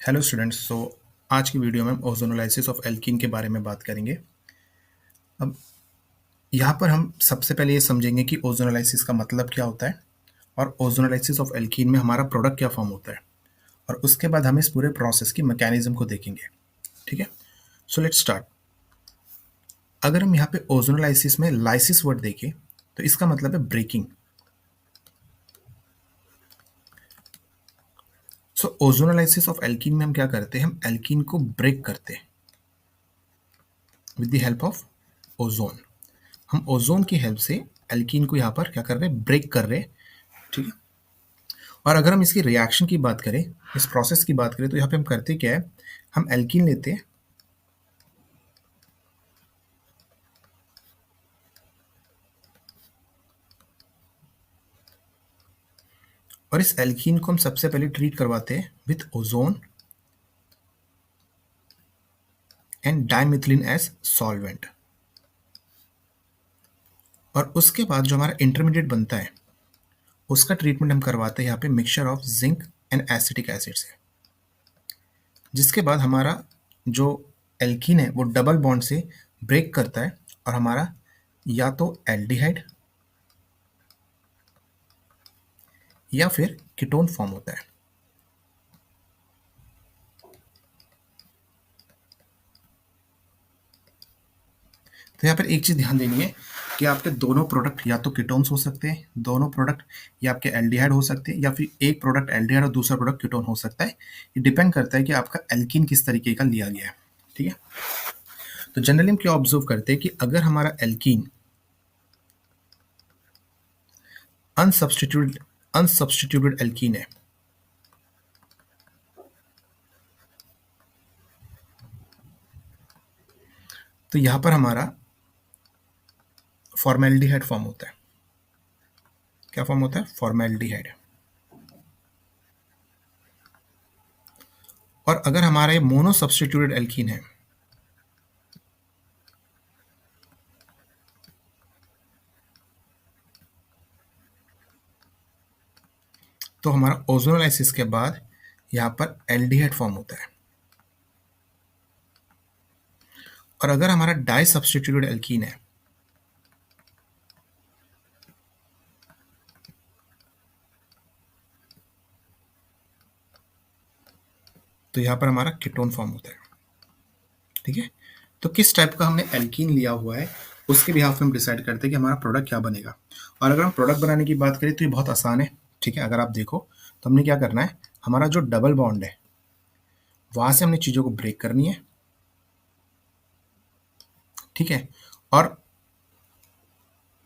Hello students. आज की video में हम ओजोनोलाइसिस ऑफ एल्कीन के बारे में बात करेंगे। अब यहाँ पर हम सबसे पहले ये समझेंगे कि ओजोनोलाइसिस का मतलब क्या होता है और ओजोनोलाइसिस ऑफ एल्कीन में हमारा प्रोडक्ट क्या फॉर्म होता है, और उसके बाद हम इस पूरे प्रोसेस की मैकेनिज्म को देखेंगे। ठीक है, सो लेट्स स्टार्ट। अगर हम यहाँ पे ओजोनोलाइसिस में लाइसिस वर्ड देखें तो इसका मतलब है breaking. So ozonolysis of alkene में हम क्या करते हैं, हम एल्कीन को ब्रेक करते हैं with the help of ozone. हम ओजोन की हेल्प से एल्कीन को यहाँ पर क्या कर रहे हैं, ब्रेक कर रहे हैं। ठीक है, और अगर हम इसकी रिएक्शन की बात करें, इस प्रोसेस की बात करें, तो यहाँ पे हम करते क्या है, हम एल्कीन लेते हैं और इस एल्कीन को हम सबसे पहले ट्रीट करवाते हैं with ozone and dimethylene as solvent. और उसके बाद जो हमारा इंटरमीडिएट बनता है उसका ट्रीटमेंट हम करवाते हैं यहाँ पे mixture of zinc and acetic acid से, जिसके बाद हमारा जो एल्कीन है वो डबल बॉन्ड से ब्रेक करता है और हमारा या तो एल्डिहाइड या फिर कीटोन फॉर्म होता है। तो यहाँ पर एक चीज़ ध्यान देनी है कि आपके दोनों प्रोडक्ट या तो कीटोन्स हो सकते हैं, दोनों प्रोडक्ट या आपके एल्डिहाइड हो सकते हैं, या फिर एक प्रोडक्ट एल्डिहाइड और दूसरा प्रोडक्ट कीटोन हो सकता है। ये डिपेंड करता है कि आपका एल्कीन किस तरीके का लिया गया है। ठीक है, तो जनरली हम क्या ऑब्जर्व करते हैं कि अगर हमारा एल्कीन अनसब्स्टिट्यूटेड एल्कीन है, तो यहाँ पर हमारा फॉर्मेल्डिहाइड फॉर्म होता है। क्या फॉर्म होता है? फॉर्मेल्डिहाइड। और अगर हमारा ये मोनो सब्स्टिट्यूटेड एल्कीन है, तो हमारा ओजोनोलाइसिस के बाद यहाँ पर एल्डिहाइड फॉर्म होता है। और अगर हमारा डाई सब्स्टिट्यूटेड एल्कीन है, तो यहाँ पर हमारा कीटोन फॉर्म होता है। ठीक है, तो किस टाइप का हमने एल्कीन लिया हुआ है उसके बिहाफ में हम डिसाइड करते हैं कि हमारा प्रोडक्ट क्या बनेगा। और अगर हम प्रोडक्ट बनाने की बात करें तो ये बहुत आसान है। ठीक है, अगर आप देखो तो हमने क्या करना है, हमारा जो डबल बॉन्ड है वहां से हमने चीज़ों को ब्रेक करनी है। ठीक है, और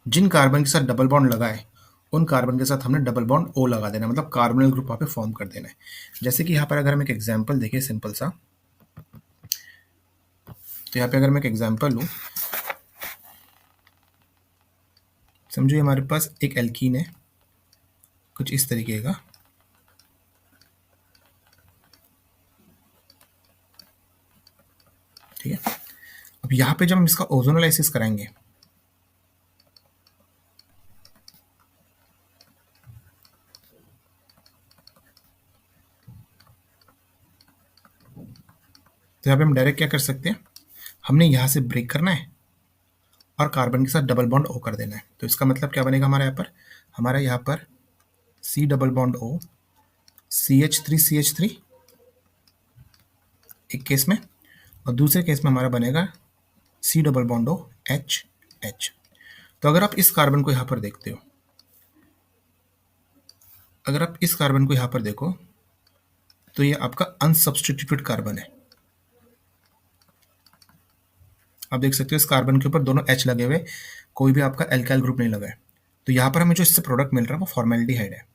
जिन कार्बन के साथ डबल बॉन्ड लगा है उन कार्बन के साथ हमने डबल बॉन्ड ओ लगा देना है, मतलब कार्बोनिल ग्रुप वहाँ पे फॉर्म कर देना है। जैसे कि यहाँ पर अगर हम एक एग्जांपल देखें सिंपल सा, तो यहाँ पे अगर मैं एक एग्जांपल लूँ, समझो ये हमारे पास एक एल्कीन है कुछ इस तरीके का। ठीक है, अब यहाँ पे जब हम इसका ओजोनोलाइसिस कराएंगे तो यहाँ पे हम डायरेक्ट क्या कर सकते हैं, हमने यहाँ से ब्रेक करना है और कार्बन के साथ डबल बॉन्ड ओ कर देना है। तो इसका मतलब क्या बनेगा हमारा यहाँ पर सी डबल बॉन्ड ओ CH3 एक केस में, और दूसरे केस में हमारा बनेगा C double bond O H। तो अगर आप इस कार्बन को यहाँ पर देखते हो, अगर आप इस कार्बन को यहाँ पर देखो तो ये आपका अनसब्स्टिट्यूटेड कार्बन है। आप देख सकते हो इस कार्बन के ऊपर दोनों H लगे हुए, कोई भी आपका एल्काइल ग्रुप नहीं लगा है। तो यहाँ पर हमें जो इससे प्रोडक्ट मिल रहा है वो फॉर्मेल्डिहाइड है।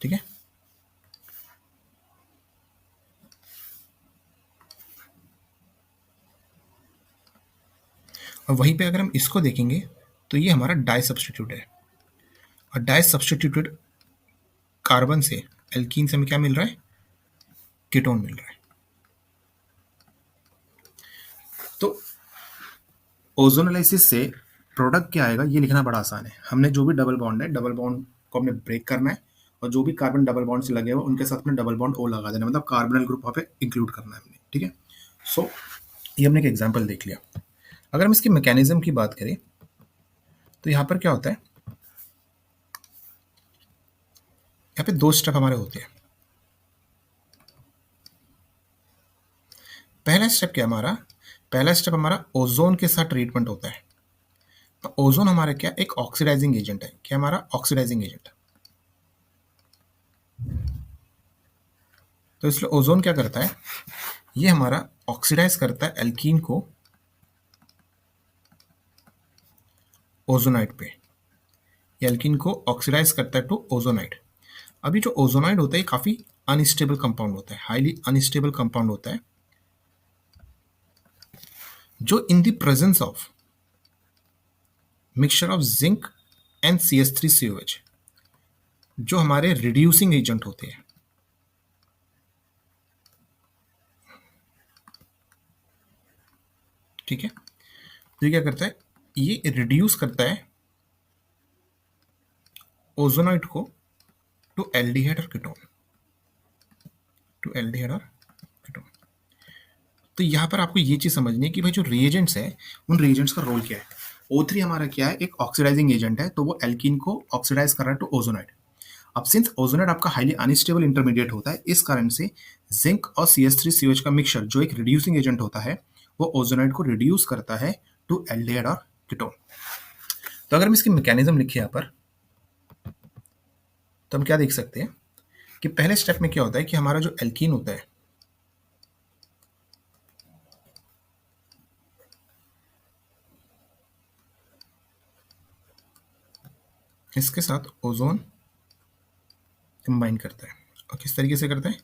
ठीक है, और वहीं पे अगर हम इसको देखेंगे तो ये हमारा डाई सब्स्टिट्यूट है, और डाई सब्स्टिट्यूटेड कार्बन से एल्कीन से हमें क्या मिल रहा है, कीटोन मिल रहा है। तो ओजोनोलाइसिस से प्रोडक्ट क्या आएगा ये लिखना बड़ा आसान है। हमने जो भी डबल बॉन्ड है, डबल बॉन्ड को हमने ब्रेक करना है और जो भी कार्बन डबल बॉन्ड से लगे हुए उनके साथ में डबल बॉन्ड ओ लगा देना, मतलब कार्बोनिल ग्रुप वहाँ पे इंक्लूड करना है हमने, ठीक है। सो ये हमने एक एग्जाम्पल देख लिया। अगर हम इसकी मैकेनिज्म की बात करें तो यहाँ पर क्या होता है, यहाँ पे 2 स्टेप हमारे होते हैं। पहला स्टेप क्या हमारा, पहला स्टेप हमारा ओजोन के साथ ट्रीटमेंट होता है। तो ओजोन हमारा क्या, एक ऑक्सीडाइजिंग एजेंट है। क्या हमारा ऑक्सीडाइजिंग एजेंट। तो इसलिए ओजोन क्या करता है, ये हमारा ऑक्सीडाइज करता है एल्कीन को ओजोनाइड पे, एल्कीन को ऑक्सीडाइज करता है टू ओजोनाइड। अभी जो ओजोनाइड होता है काफी अनस्टेबल कंपाउंड होता है, हाईली अनस्टेबल कंपाउंड होता है, जो in the presence of mixture of zinc and CH3COH जो हमारे रिड्यूसिंग एजेंट होते हैं, ठीक है। तो ये क्या करता है, ये रिड्यूस करता है ओजोनाइड को टू एल्डिहाइड और कीटोन, टू एल्डिहाइड और कीटोन। तो यहाँ पर आपको ये चीज समझनी है कि भाई जो रिएजेंट्स है उन रिएजेंट्स का रोल क्या है। O3 हमारा क्या है, एक ऑक्सीडाइजिंग एजेंट है, तो वो एल्कीन को ऑक्सीडाइज कर रहा है टू ओजोनाइड। अब सिंस ओजोनाइड आपका हाईली अनस्टेबल इंटरमीडिएट होता है, इस कारण से जिंक और CH3COH का मिक्सचर जो एक रिड्यूसिंग एजेंट होता है वो ओजोनाइड को रिड्यूस करता है टू एल्डिहाइड और कीटोन। तो अगर हम इसकी मैकेनिज्म लिखे यहाँ पर तो हम क्या देख सकते हैं कि पहले स्टेप में क्या होता है कि हमारा जो एल्कीन होता है इसके साथ ओजोन कंबाइन करता है। और किस तरीके से करता है,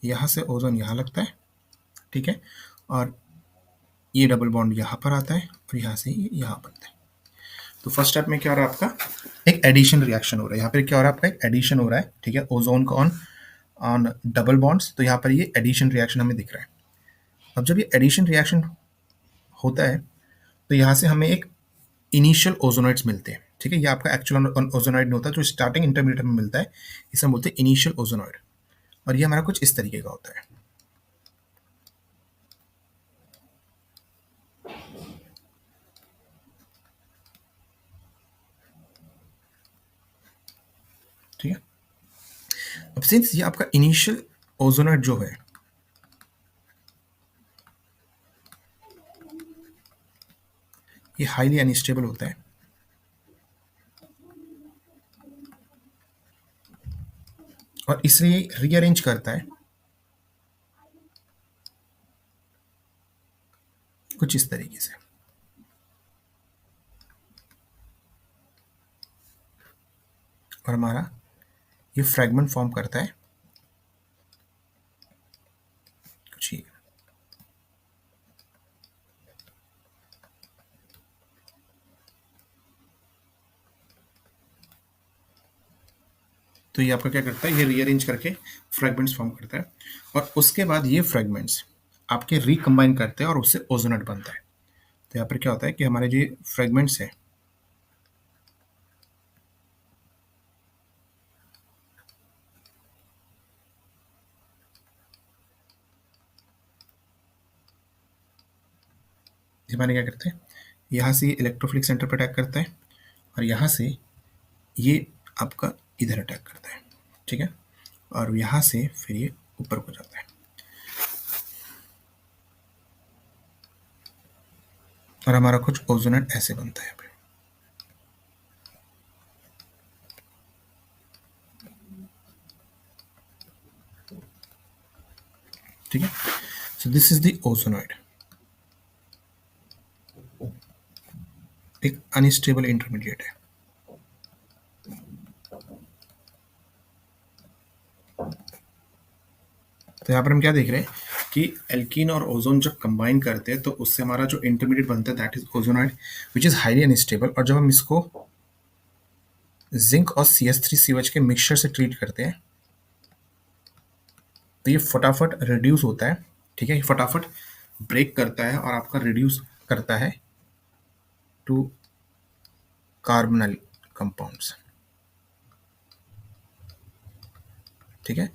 यहाँ से ओजोन यहाँ लगता है, ठीक है, और ये डबल बॉन्ड यहाँ पर आता है और यहाँ से ये यहाँ बनता है। तो फर्स्ट स्टेप में क्या हो रहा है आपका, एक एडिशन रिएक्शन हो रहा है। यहाँ पर क्या हो रहा है आपका, एक एडिशन हो रहा है, ठीक है, ओजोन का ऑन ऑन डबल बॉन्ड्स। तो यहाँ पर ये एडिशन रिएक्शन हमें दिख रहा है। अब जब ये एडिशन रिएक्शन होता है तो यहाँ से हमें एक इनिशियल ओजोनाइड्स मिलते हैं, ठीक है। ये आपका एक्चुअल ओजोनाइड नहीं होता, जो स्टार्टिंग इंटरमीडिएट में मिलता है इसे हम बोलते हैं इनिशियल ओजोनाइड। और ये हमारा कुछ इस तरीके का होता है, ठीक है। अब सिंस ये आपका इनिशियल ओजोनाइड जो है ये हाईली अनस्टेबल होता है और इसलिए रीअरेंज करता है कुछ इस तरीके से। और हमारा ये फ्रेगमेंट फॉर्म करता है कुछ ये। तो ये आपका क्या करता है, ये रीअरेंज करके फ्रेगमेंट्स फॉर्म करता है और उसके बाद ये फ्रेगमेंट्स आपके रिकम्बाइन करते हैं और उससे ओजोनेट बनता है। तो यहाँ पर क्या होता है कि हमारे जो फ्रेगमेंट्स है ये हमारे क्या करते हैं, यहाँ से ये इलेक्ट्रोफिलिक सेंटर पर अटैक करता है और यहाँ से ये आपका इधर अटैक करता है, ठीक है, और यहाँ से फिर ये ऊपर को जाता है। और हमारा कुछ ओजोनेट ऐसे बनता है, ठीक है। सो दिस इज द ओजोनॉइड, एक अनस्टेबल इंटरमीडिएट है। तो यहाँ पर हम क्या देख रहे हैं कि एल्कीन और ओजोन जब कंबाइन करते हैं तो उससे हमारा जो इंटरमीडिएट बनता है that is ozonide which is highly unstable. और जब हम इसको जिंक और CH3COH के मिक्सचर से ट्रीट करते हैं तो ये फटाफट रिड्यूस होता है, ठीक है, ये फटाफट ब्रेक करता है और आपका रिड्यूस करता है टू कार्बोनल कंपाउंड्स, ठीक है।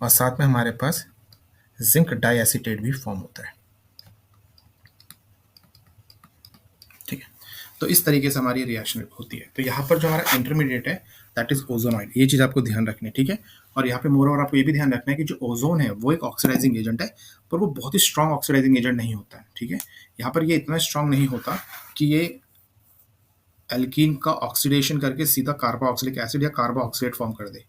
और साथ में हमारे पास जिंक डाइएसीटेट भी फॉर्म होता है, ठीक है। तो इस तरीके से हमारी रिएक्शन होती है। तो यहाँ पर जो हमारा इंटरमीडिएट है दैट इज ओजोनॉइड, ये चीज़ आपको ध्यान रखनी है, ठीक है। और यहाँ पे मोर ओवर आपको ये भी ध्यान रखना है कि जो ओजोन है वो एक ऑक्सीडाइजिंग एजेंट है, पर वो बहुत ही स्ट्रॉन्ग ऑक्सीडाइजिंग एजेंट नहीं होता है, ठीक है। यहाँ पर ये इतना स्ट्रॉन्ग नहीं होता कि ये एल्कीन का ऑक्सीडेशन करके सीधा कार्बोक्सिलिक एसिड या कार्बोक्सिलेट फॉर्म कर दे,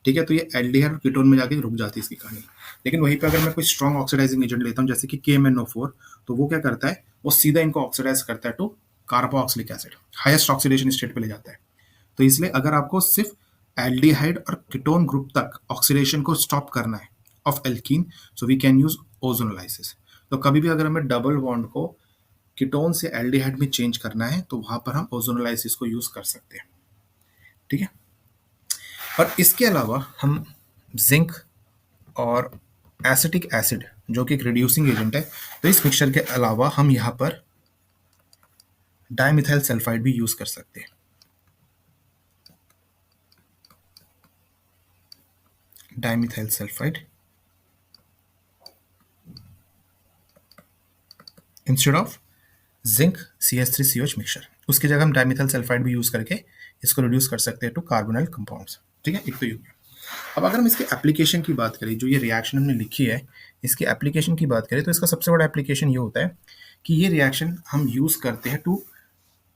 ठीक है। तो ये एल्डिहाइड और कीटोन में जाके रुक जाती है इसकी कहानी। लेकिन वहीं पे अगर मैं कोई स्ट्रॉन्ग ऑक्सीडाइजिंग एजेंट लेता हूँ जैसे कि KMnO4, तो वो क्या करता है, वो सीधा इनको ऑक्सीडाइज करता है to carboxylic acid, highest oxidation state पे ले जाता है। तो इसलिए अगर आपको सिर्फ एल्डिहाइड और कीटोन ग्रुप तक ऑक्सीडेशन को स्टॉप करना है of alkene, so we can use ozonolysis. तो कभी भी अगर हमें डबल बॉन्ड को कीटोन से एल्डिहाइड में चेंज करना है तो वहां पर हम ओजोनोलाइसिस को यूज कर सकते हैं, ठीक है। और इसके अलावा हम जिंक और एसिटिक एसिड जो कि एक रिड्यूसिंग एजेंट है, तो इस मिक्सचर के अलावा हम यहाँ पर डाइमिथाइल सल्फाइड भी यूज कर सकते हैं। Dimethyl sulphide instead of zinc CH3COH mixture, उसकी जगह हम डाइमिथाइल सल्फाइड भी यूज करके इसको रिड्यूस कर सकते हैं टू कार्बोनल कंपाउंड्स, ठीक है। एक तो ये हो गया। अब अगर हम इसके एप्लीकेशन की बात करें, जो ये रिएक्शन हमने लिखी है इसके एप्लीकेशन की बात करें, तो इसका सबसे बड़ा एप्लीकेशन ये होता है कि ये रिएक्शन हम यूज करते हैं to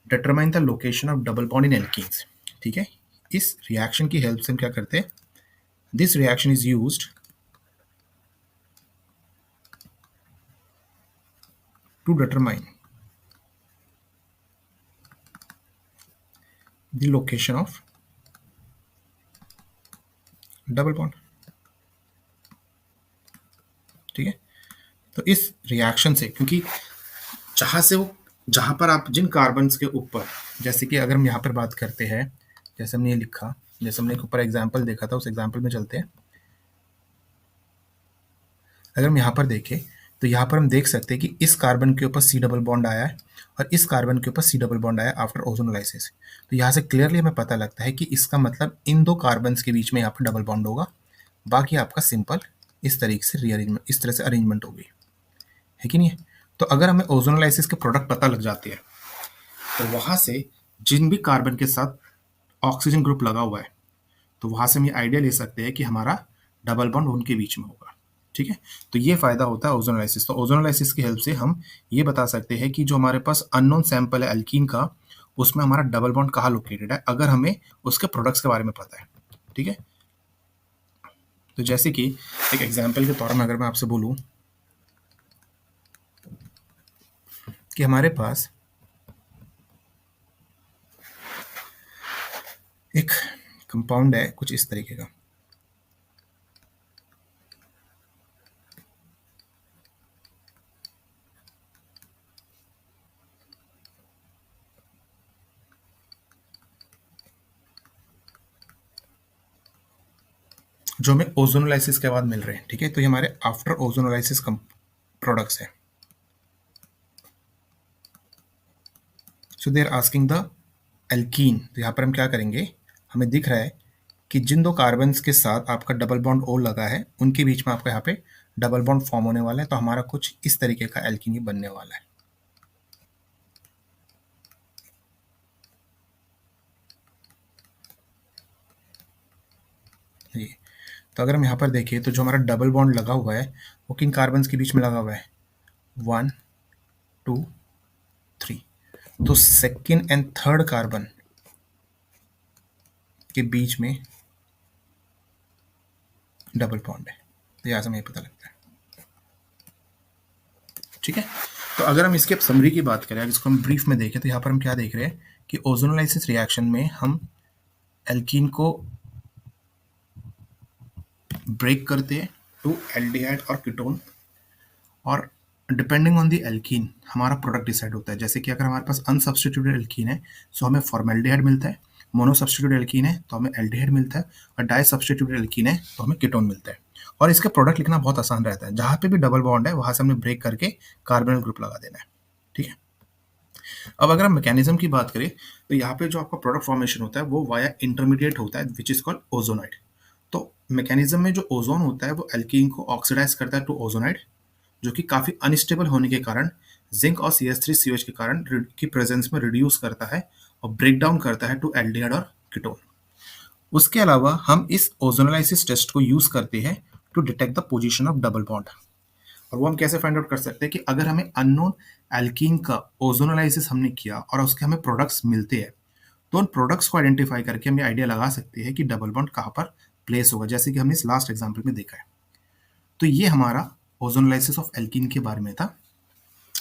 determine the location of double bond in alkenes, ठीक है। इस रिएक्शन की हेल्प से हम क्या करते हैं, this reaction is used to determine the location of double bond, ठीक है। तो इस रिएक्शन से, क्योंकि जहां पर आप जिन कार्बन्स के ऊपर, जैसे कि अगर हम यहाँ पर बात करते हैं, जैसे हमने ये लिखा, जैसे हमने एक ऊपर एग्जाम्पल देखा था उस एग्जाम्पल में चलते हैं। अगर हम यहाँ पर देखें तो यहाँ पर हम देख सकते हैं कि इस कार्बन के ऊपर C डबल बॉन्ड आया है और इस कार्बन के ऊपर C डबल बॉन्ड आया आफ्टर ओजोनोलाइसिस। तो यहाँ से क्लियरली हमें पता लगता है कि इसका मतलब इन दो कार्बन्स के बीच में यहाँ पर डबल बॉन्ड होगा, बाकी आपका सिंपल इस तरीके से रीअरेंजमेंट, इस तरह से अरेंजमेंट होगी, है कि नहीं है। तो अगर हमें ओजोनोलाइसिस के प्रोडक्ट पता लग जाते हैं तो वहाँ से जिन भी कार्बन के साथ ऑक्सीजन ग्रुप लगा हुआ है, तो वहाँ से हम ये आइडिया ले सकते हैं कि हमारा डबल बॉन्ड उनके बीच में होगा, ठीक है। तो ये फायदा होता है ओजोनोलाइसिस। तो ओजोनोलाइसिस की हेल्प से हम ये बता सकते हैं कि जो हमारे पास अननोन सैंपल है एल्कीन का, उसमें हमारा डबल बॉन्ड कहाँ लोकेटेड है, अगर हमें उसके प्रोडक्ट्स के बारे में पता है, ठीक है। तो जैसे कि एक एग्जाम्पल के तौर में अगर मैं आपसे बोलूं कि हमारे पास एक कंपाउंड है कुछ इस तरीके का, जो हमें ओजोनोलाइसिस के बाद मिल रहे हैं, ठीक है। तो ये हमारे आफ्टर ओजोनोलाइसिस प्रोडक्ट्स है। So they are asking the alkene, तो यहाँ पर हम क्या करेंगे, हमें दिख रहा है कि जिन दो कार्बन्स के साथ आपका डबल बॉन्ड ओ लगा है उनके बीच में आपका यहाँ पे डबल बॉन्ड फॉर्म होने वाला है, तो हमारा कुछ इस तरीके का एल्कीन ही बनने वाला है। जी, तो अगर हम यहाँ पर देखें तो जो हमारा डबल बॉन्ड लगा हुआ है वो किन कार्बन्स के बीच में लगा हुआ है, 1 2 3। तो सेकेंड एंड थर्ड कार्बन के बीच में डबल बॉन्ड है, तो यहाँ से हमें पता लगता है, ठीक है। तो अगर हम इसके समरी की बात करें, इसको हम ब्रीफ में देखें, तो यहाँ पर हम क्या देख रहे हैं कि ओजोनोलाइसिस रिएक्शन में हम एल्कीन को ब्रेक करते हैं टू एल्डिहाइड और कीटोन, और डिपेंडिंग ऑन द एल्कीन हमारा प्रोडक्ट डिसाइड होता है। जैसे कि अगर हमारे पास अनसब्स्टिट्यूटेड एल्कीन है सो हमें फॉर्मेल्डिहाइड मिलता है, मोनो सब्स्टिट्यूटेड एल्कीन है तो हमें एल्डिहाइड मिलता है, और डाई सब्स्टिट्यूटेड एल्कीन है तो हमें कीटोन मिलता है। और इसका प्रोडक्ट लिखना बहुत आसान रहता है, जहाँ पे भी डबल बॉन्ड है वहाँ से हमें ब्रेक करके कार्बोनिल ग्रुप लगा देना है, ठीक है। अब अगर हम मैकेनिज्म की बात करें तो यहाँ पे जो आपका प्रोडक्ट फॉर्मेशन होता है वो वाया इंटरमीडिएट होता है विच इज कॉल्ड ओजोनाइड। तो मैकेनिज्म में जो ओजोन होता है वो एल्कीन को ऑक्सीडाइज करता है टू ओजोनाइड, जो कि काफ़ी अनस्टेबल होने के कारण जिंक और CH3COH के कारण की प्रेजेंस में रिड्यूस करता है और ब्रेक डाउन करता है टू एल्डिहाइड और कीटोन। उसके अलावा हम इस ओजोनोलाइसिस टेस्ट को यूज करते हैं to detect the position of double bond. और वो हम कैसे फाइंड आउट कर सकते हैं कि अगर हमें अननोन एल्कीन का ओजोनोलाइसिस हमने किया और उसके हमें प्रोडक्ट्स मिलते हैं, तो उन प्रोडक्ट्स को आइडेंटिफाई करके हम ये आइडिया लगा सकते हैं कि डबल बॉन्ड कहाँ पर प्लेस होगा, जैसे कि हमने इस लास्ट एग्जाम्पल में देखा है। तो ये हमारा ओजोनोलाइसिस ऑफ एल्कीन के बारे में था।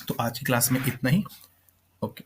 तो आज की क्लास में इतना ही। ओके।